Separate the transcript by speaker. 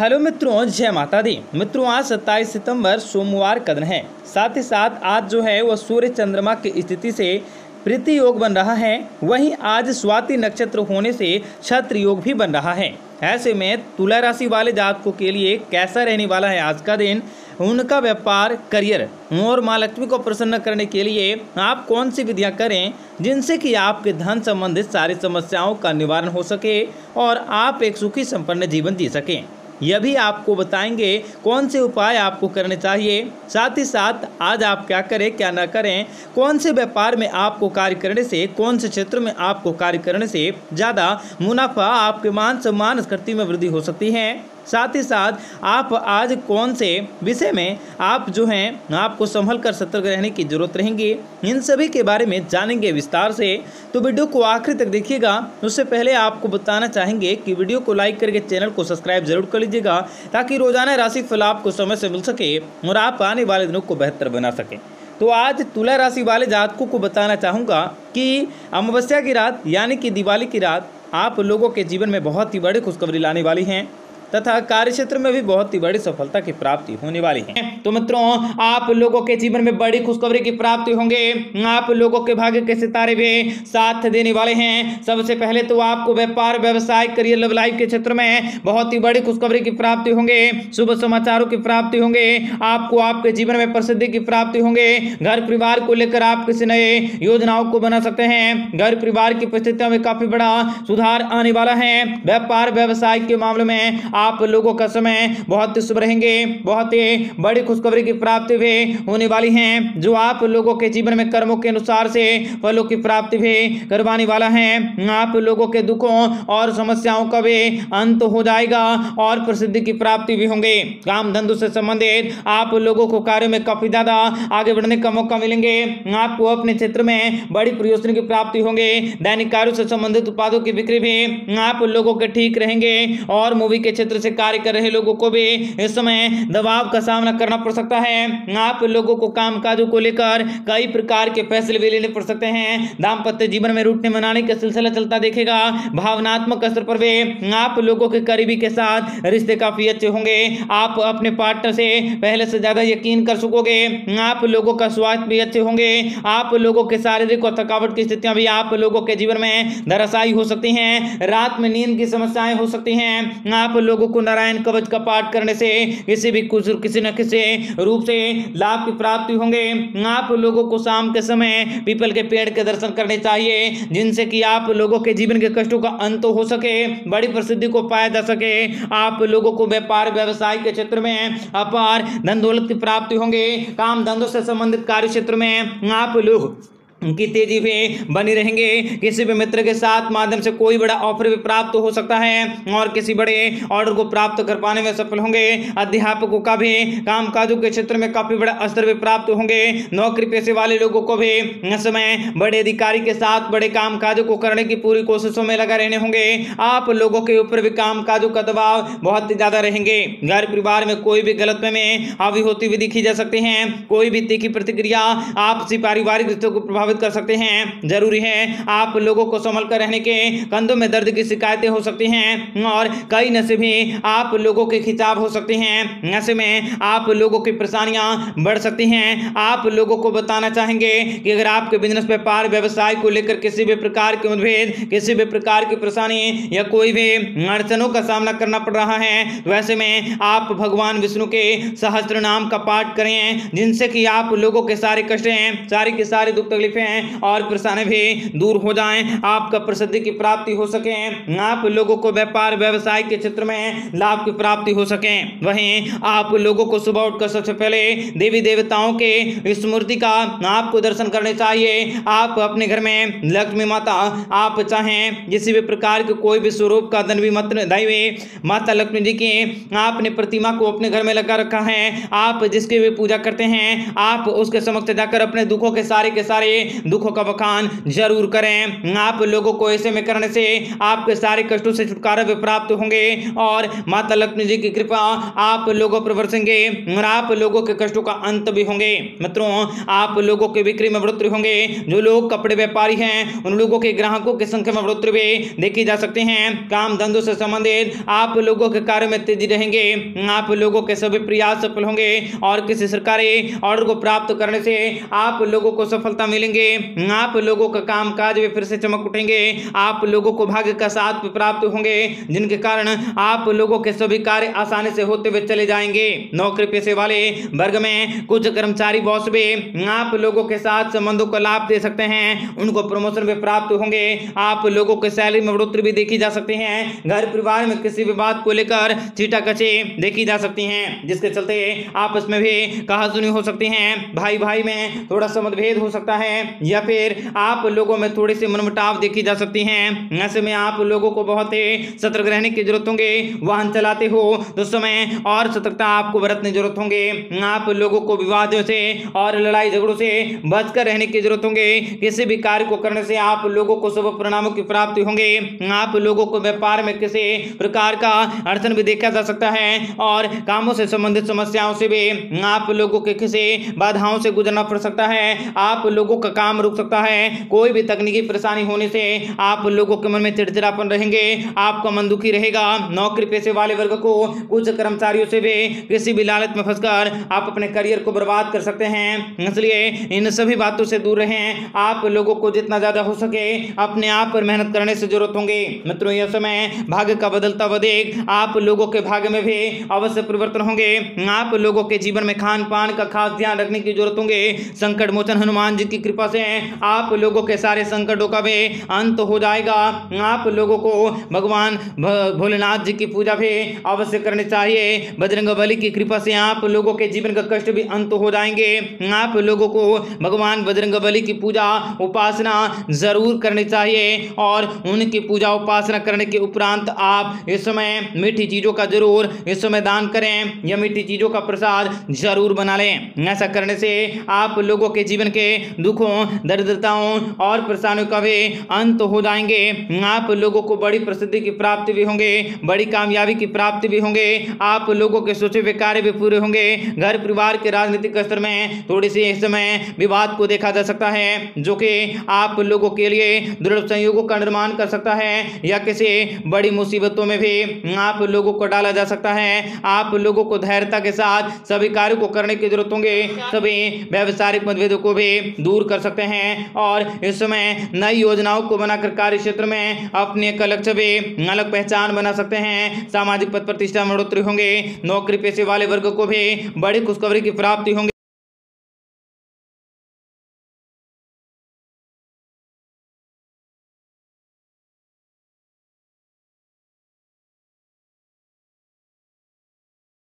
Speaker 1: Hello मित्रों, जय माता दी। मित्रों, आज 27 सितंबर सोमवार का दिन है। साथ ही साथ आज जो है वह सूर्य चंद्रमा की स्थिति से प्रीति योग बन रहा है। वहीं आज स्वाति नक्षत्र होने से छत्र योग भी बन रहा है। ऐसे में तुला राशि वाले जातकों के लिए कैसा रहने वाला है आज का दिन, उनका व्यापार, करियर और माँ लक्ष्मी को प्रसन्न करने के लिए आप कौन सी विधियां करें जिनसे कि आपके धन संबंधित सारी समस्याओं का निवारण हो सके और आप एक सुखी संपन्न जीवन जी सकें, यह भी आपको बताएंगे कौन से उपाय आपको करने चाहिए। साथ ही साथ आज आप क्या करें क्या ना करें, कौन से व्यापार में आपको कार्य करने से, कौन से क्षेत्र में आपको कार्य करने से ज़्यादा मुनाफा, आपके मान सम्मान स्थिति में वृद्धि हो सकती है। साथ ही साथ आप आज कौन से विषय में आप जो हैं आपको संभल कर सतर्क रहने की जरूरत रहेगी, इन सभी के बारे में जानेंगे विस्तार से। तो वीडियो को आखिर तक देखिएगा। उससे पहले आपको बताना चाहेंगे कि वीडियो को लाइक करके चैनल को सब्सक्राइब जरूर कर लीजिएगा, ताकि रोजाना राशि फल आपको समय से मिल सके और आप आने वाले दिनों को बेहतर बना सकें। तो आज तुला राशि वाले जातकों को बताना चाहूँगा कि अमावस्या की रात यानी कि दिवाली की रात आप लोगों के जीवन में बहुत ही बड़ी खुशखबरी लाने वाली हैं तथा कार्य क्षेत्र में भी बहुत ही बड़ी सफलता की प्राप्ति होने वाली है। तो मित्रों, आप लोगों के जीवन में बड़ी खुशखबरी की प्राप्ति होंगे। आप लोगों के भाग्य के सितारे भी साथ देने वाले हैं। सबसे पहले तो आपको व्यापार, व्यवसाय, करियर, लव लाइफ के क्षेत्र में बहुत ही बड़ी खुशखबरी की प्राप्ति होंगे। शुभ समाचारों की प्राप्ति होंगे। आपको आपके जीवन में प्रसिद्धि की प्राप्ति होंगे। घर परिवार को लेकर आप किसी नए योजनाओं को बना सकते हैं। घर परिवार की परिस्थितियों में काफी बड़ा सुधार आने वाला है। व्यापार व्यवसाय के मामले में आप लोगों का समय बहुत ही शुभ रहेंगे। बहुत ही बड़ी खुशखबरी की प्राप्ति भी होने वाली है, जो आप लोगों के जीवन में कर्मों के अनुसार से फलों की प्राप्ति भी करवाने वाला है। आप लोगों के दुखों और समस्याओं का भी अंत हो जाएगा और प्रसिद्धि की प्राप्ति भी होंगे। काम धंधों से संबंधित आप लोगों को कार्य में काफी ज्यादा आगे बढ़ने का मौका मिलेंगे। आपको अपने क्षेत्र में बड़ी प्रयोजन की प्राप्ति होंगे। दैनिक कार्यों से संबंधित उत्पादों की बिक्री भी आप लोगों के ठीक रहेंगे और मूवी के क्षेत्र से कार्य कर रहे लोगों को भी इस समय दबाव का सामना करना पड़ सकता है। आप लोगों को कामकाजों को लेकर कई प्रकार के फैसले भी लेने पड़ सकते हैं। दाम्पत्य जीवन में रूठने मनाने का सिलसिला चलता देखेगा। भावनात्मक स्तर पर भी आप लोगों के करीबी के साथ रिश्ते काफी अच्छे होंगे। आप अपने पार्टनर से पहले से ज्यादा यकीन कर सकोगे। आप लोगों का स्वास्थ्य भी अच्छे होंगे। आप लोगों के शारीरिक और थकावट की स्थितियां भी आप लोगों के जीवन में धराशायी हो सकती हैं। रात में नींद की समस्याएं हो सकती हैं। आप लोगों को नारायण कवच का पाठ करने से किसी न किसी रूप से लाभ की प्राप्ति होंगे। आप लोगों को शाम के समय पीपल के पेड़ के दर्शन करने चाहिए, जिनसे कि आप लोगों के जीवन के कष्टों का अंत हो सके, बड़ी प्रसिद्धि को पाया जा सके। आप लोगों को व्यापार व्यवसाय के क्षेत्र में अपार धन दौलत की प्राप्ति होंगे। काम धंधों से संबंधित कार्य क्षेत्र में आप लोग की तेजी भी बनी रहेंगे। किसी भी मित्र के साथ माध्यम से कोई बड़ा ऑफर भी प्राप्त हो सकता है और किसी बड़े ऑर्डर को प्राप्त कर पाने में सफल होंगे। अध्यापकों का भी कामकाजों के क्षेत्र में काफी बड़ा स्तर भी प्राप्त होंगे। नौकरी पेशे वाले लोगों को भी इस समय बड़े अधिकारी के साथ बड़े कामकाजों को करने की पूरी कोशिशों में लगा रहने होंगे। आप लोगों के ऊपर भी कामकाजों का दबाव बहुत ही ज्यादा रहेंगे। घर परिवार में कोई भी गलतफहमी हावी होती हुई दिखी जा सकती है। कोई भी तीखी प्रतिक्रिया आपसी पारिवारिक रिश्तों को प्रभावित कर सकते हैं। जरूरी है आप लोगों को संभल कर रहने के। कंधों में दर्द की शिकायतें हो सकती हैं और कई नशे भी आप लोगों के खिंचाव हो सकते हैं। ऐसे में आप लोगों की परेशानियां बढ़ सकती हैं। आप लोगों को बताना चाहेंगे कि अगर आपके बिजनेस, व्यापार, व्यवसाय को लेकर किसी भी प्रकार के मतभेद, किसी भी प्रकार की परेशानी या कोई भी अड़चनों का सामना करना पड़ रहा है, तो ऐसे में आप भगवान विष्णु के सहस्त्र नाम का पाठ करें, जिनसे कि आप लोगों के सारे कष्टें, सारी की सारी दुख तकलीफें और परेशानी भी दूर हो जाएं। आपका प्रसिद्धि की प्राप्ति हो सके। आप लोगों को व्यापार व्यवसाय के क्षेत्र में लाभ की प्राप्ति हो सके। वहीं आप लोगों को सुबह उठकर सबसे पहले देवी देवताओं के स्मृति का आपको दर्शन करने चाहिए। आप अपने घर में लक्ष्मी माता, आप चाहें किसी भी प्रकार के कोई भी स्वरूप का दैवी माता लक्ष्मी जी की आपने प्रतिमा को अपने घर में लगा रखा है, आप जिसकी भी पूजा करते हैं, आप उसके समक्ष जाकर अपने दुखों के सारे दुखों का बखान जरूर करें। आप लोगों को ऐसे में करने से आपके सारे कष्टों से छुटकारा भी प्राप्त होंगे और माता लक्ष्मी जी की कृपा आप लोगों पर बरसेंगे और आप लोगों के कष्टों का अंत भी होंगे। मित्रों, आप लोगों के बिक्री में बढ़ोतरी होंगे। जो लोग कपड़े व्यापारी हैं उन लोगों के ग्राहकों की संख्या में बढ़ोतरी भी देखी जा सकती है। काम धंधों से संबंधित आप लोगों के कार्य में तेजी रहेंगे। आप लोगों के सभी प्रयास सफल होंगे और किसी सरकारी ऑर्डर को प्राप्त करने से आप लोगों को सफलता मिलेंगे। आप लोगों का काम काज भी फिर से चमक उठेंगे। आप लोगों को भाग्य का साथ प्राप्त होंगे जिनके कारण आप लोगों के सभी कार्य आसानी से होते हुए चले जाएंगे। नौकरी पेशे वाले वर्ग में कुछ कर्मचारी बॉस भी आप लोगों के साथ संबंधों को लाभ दे सकते हैं, उनको प्रमोशन भी प्राप्त होंगे। आप लोगों के सैलरी में बढ़ोतरी भी देखी जा सकती है। घर परिवार में किसी भी बात को लेकर छींटाकछी देखी जा सकती है जिसके चलते आपस में भी कहासुनी हो सकती है। भाई भाई में थोड़ा सा मतभेद हो सकता है या फिर आप लोगों में थोड़ी सी मनमुटाव देखी जा सकती है। ऐसे में आप लोगों को बहुत ही सतर्क रहने की जरूरत होंगे। वाहन चलाते हो तो समय और सतर्कता आपको बरतने जरूरत होंगे। आप लोगों को विवादों से और लड़ाई झगड़ों से बचकर रहने की जरूरत होंगे। किसी भी कार्य को करने से आप लोगों को शुभ परिणामों की प्राप्ति होंगे। आप लोगों को व्यापार में किसी प्रकार का अड़चन भी देखा जा सकता है और कामों से संबंधित समस्याओं से भी आप लोगों के किसी बाधाओं से गुजरना पड़ सकता है। आप लोगों का काम रुक सकता है। कोई भी तकनीकी परेशानी होने से आप लोगों के मन में चिड़चिड़ापन रहेंगे। आपका मन दुखी रहेगा। नौकरी पेशे वाले वर्ग को कुछ कर्मचारियों से भी किसी भी लालच में फंसकर आप अपने करियर को बर्बाद कर सकते हैं, इसलिए इन सभी बातों से दूर रहें। आप लोगों को जितना ज्यादा हो सके अपने आप पर मेहनत करने से जरूरत होंगे। मित्रों, यह समय भाग्य का बदलता हुआ देख आप लोगों के भाग्य में भी अवश्य परिवर्तन होंगे। आप लोगों के जीवन में खान पान का खास ध्यान रखने की जरूरत होंगे। संकट मोचन हनुमान जी की कृपा से आप लोगों के सारे संकटों का भी अंत हो जाएगा। आप लोगों को भगवान भोलेनाथ जी की पूजा भी अवश्य करनी चाहिए। बजरंगबली की कृपा से आप लोगों के जीवन का कष्ट भी अंत हो जाएंगे। आप लोगों को भगवान बजरंगबली की पूजा उपासना जरूर करनी चाहिए और उनकी पूजा उपासना करने के उपरांत आप इस समय मीठी चीजों का जरूर इस समय दान करें या मीठी चीजों का प्रसाद जरूर बना लें। ऐसा करने से आप लोगों के जीवन के दुखों, दरिद्रताओं और परेशानियों का भी अंत हो जाएंगे। आप लोगों को बड़ी प्रसिद्धि की प्राप्ति भी होंगे, बड़ी कामयाबी की प्राप्ति भी होंगे। आप लोगों के सोचे हुए कार्य भी पूरे होंगे। घर परिवार के राजनीतिक स्तर में थोड़ी सी इस समय विवाद को देखा जा सकता है जो कि आप लोगों के लिए दृढ़ संयोगों का निर्माण कर सकता है या किसी बड़ी मुसीबतों में भी आप लोगों को डाला जा सकता है। आप लोगों को धैर्यता के साथ सभी कार्यों को करने की जरूरत होंगे। सभी व्यावसायिक मतभेदों को भी दूर कर सकते हैं और इस समय नई योजनाओं को बनाकर कार्य क्षेत्र में अपने एक लक्ष्य भी अलग पहचान बना सकते हैं। सामाजिक पद प्रतिष्ठा में बढ़ोतरी होंगे। नौकरी पेशे वाले वर्ग को भी बड़ी खुशखबरी की प्राप्ति होंगे।